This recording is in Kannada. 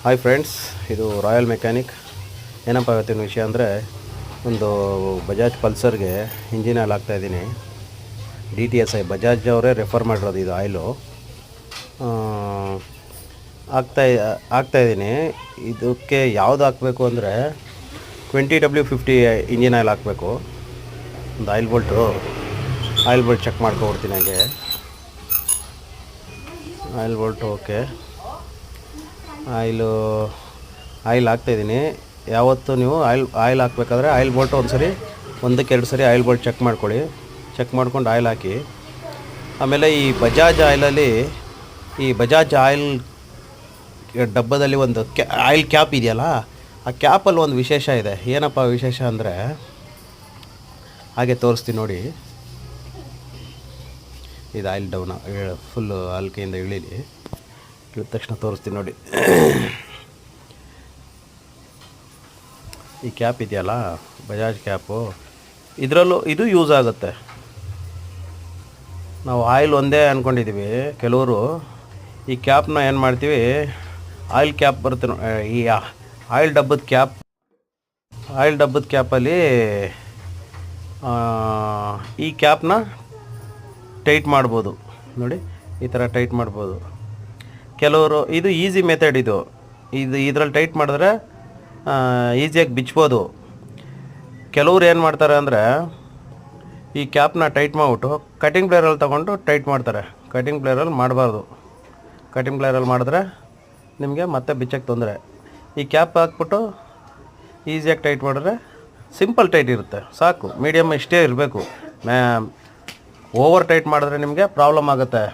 ಹಾಯ್ ಫ್ರೆಂಡ್ಸ್, ಇದು ರಾಯಲ್ ಮೆಕ್ಯಾನಿಕ್. ಏನಪ್ಪ ಇವತ್ತಿನ ವಿಷಯ ಅಂದರೆ, ಒಂದು ಬಜಾಜ್ ಪಲ್ಸರ್ಗೆ ಇಂಜಿನ್ ಆಯಿಲ್ ಹಾಕ್ತಾಯಿದ್ದೀನಿ. DTSI ಬಜಾಜ್ ಅವರೇ ರೆಫರ್ ಮಾಡಿರೋದು ಇದು ಆಯಿಲು. ಹಾಕ್ತಾಯಿದ್ದೀನಿ. ಇದಕ್ಕೆ ಯಾವುದು ಹಾಕಬೇಕು ಅಂದರೆ 20W50 ಇಂಜಿನ್ ಆಯಿಲ್ ಹಾಕಬೇಕು. ಒಂದು ಆಯಿಲ್ ಬೋಲ್ಟ್ ಚೆಕ್ ಮಾಡ್ಕೊಬಿಡ್ತೀನಿ. ಹಾಗೆ ಆಯಿಲ್ ಬೋಲ್ಟ್ ಓಕೆ. ಆಯಿಲ್ ಹಾಕ್ತಾಯಿದ್ದೀನಿ. ಯಾವತ್ತು ನೀವು ಆಯಿಲ್ ಹಾಕಬೇಕಾದ್ರೆ ಆಯಿಲ್ ಬೋಲ್ಟ್ ಒಂದಕ್ಕೆ ಎರಡು ಸರಿ ಆಯಿಲ್ ಬೋಲ್ಟ್ ಚೆಕ್ ಮಾಡ್ಕೊಳ್ಳಿ. ಚೆಕ್ ಮಾಡ್ಕೊಂಡು ಆಯಿಲ್ ಹಾಕಿ. ಆಮೇಲೆ ಈ ಬಜಾಜ್ ಆಯಿಲ್ ಡಬ್ಬದಲ್ಲಿ ಒಂದು ಆಯಿಲ್ ಕ್ಯಾಪ್ ಇದೆಯಲ್ಲ, ಆ ಕ್ಯಾಪಲ್ಲಿ ಒಂದು ವಿಶೇಷ ಇದೆ. ಏನಪ್ಪ ವಿಶೇಷ ಅಂದರೆ, ಹಾಗೆ ತೋರಿಸ್ತೀನಿ ನೋಡಿ. ಇದು ಆಯಿಲ್ ಡೌನ್ ಫುಲ್ಲು ಹಲ್ಕೆಯಿಂದ ಇಳಿಲಿ. ಇಳಿದ ತಕ್ಷಣ ತೋರಿಸ್ತೀನಿ ನೋಡಿ. ಈ ಕ್ಯಾಪ್ ಇದೆಯಲ್ಲ, ಬಜಾಜ್ ಕ್ಯಾಪು, ಇದರಲ್ಲೂ ಇದು ಯೂಸ್ ಆಗುತ್ತೆ. ನಾವು ಆಯಿಲ್ ಒಂದೇ ಅಂದ್ಕೊಂಡಿದ್ದೀವಿ. ಕೆಲವರು ಈ ಕ್ಯಾಪ್ನ ಏನು ಮಾಡ್ತೀವಿ, ಆಯಿಲ್ ಕ್ಯಾಪ್ ಬರುತ್ತೆ, ಈ ಆಯಿಲ್ ಡಬ್ಬದ ಕ್ಯಾಪಲ್ಲಿ ಈ ಕ್ಯಾಪ್ನ ಟೈಟ್ ಮಾಡ್ಬೋದು ನೋಡಿ. ಈ ಥರ ಟೈಟ್ ಮಾಡ್ಬೋದು. ಕೆಲವರು ಇದು ಈಸಿ ಮೆಥಡ್. ಇದರಲ್ಲಿ ಟೈಟ್ ಮಾಡಿದ್ರೆ ಈಸಿಯಾಗಿ ಬಿಚ್ಬೋದು. ಕೆಲವ್ರು ಏನು ಮಾಡ್ತಾರೆ ಅಂದರೆ, ಈ ಕ್ಯಾಪ್ನ ಟೈಟ್ ಮಾಡಿಬಿಟ್ಟು ಕಟಿಂಗ್ ಪ್ಲೇಯರಲ್ಲಿ ತೊಗೊಂಡು ಟೈಟ್ ಮಾಡ್ತಾರೆ. ಕಟಿಂಗ್ ಪ್ಲೇಯರಲ್ಲಿ ಮಾಡಬಾರ್ದು. ಕಟಿಂಗ್ ಪ್ಲೇಯರಲ್ಲಿ ಮಾಡಿದ್ರೆ ನಿಮಗೆ ಮತ್ತೆ ಬಿಚ್ಚಕ್ಕೆ ತೊಂದರೆ. ಈ ಕ್ಯಾಪ್ ಹಾಕ್ಬಿಟ್ಟು ಈಸಿಯಾಗಿ ಟೈಟ್ ಮಾಡಿದ್ರೆ ಸಿಂಪಲ್ ಟೈಟ್ ಇರುತ್ತೆ, ಸಾಕು. ಮೀಡಿಯಮ್ ಇಷ್ಟೇ ಇರಬೇಕು. ಓವರ್ ಟೈಟ್ ಮಾಡಿದ್ರೆ ನಿಮಗೆ ಪ್ರಾಬ್ಲಮ್ ಆಗುತ್ತೆ.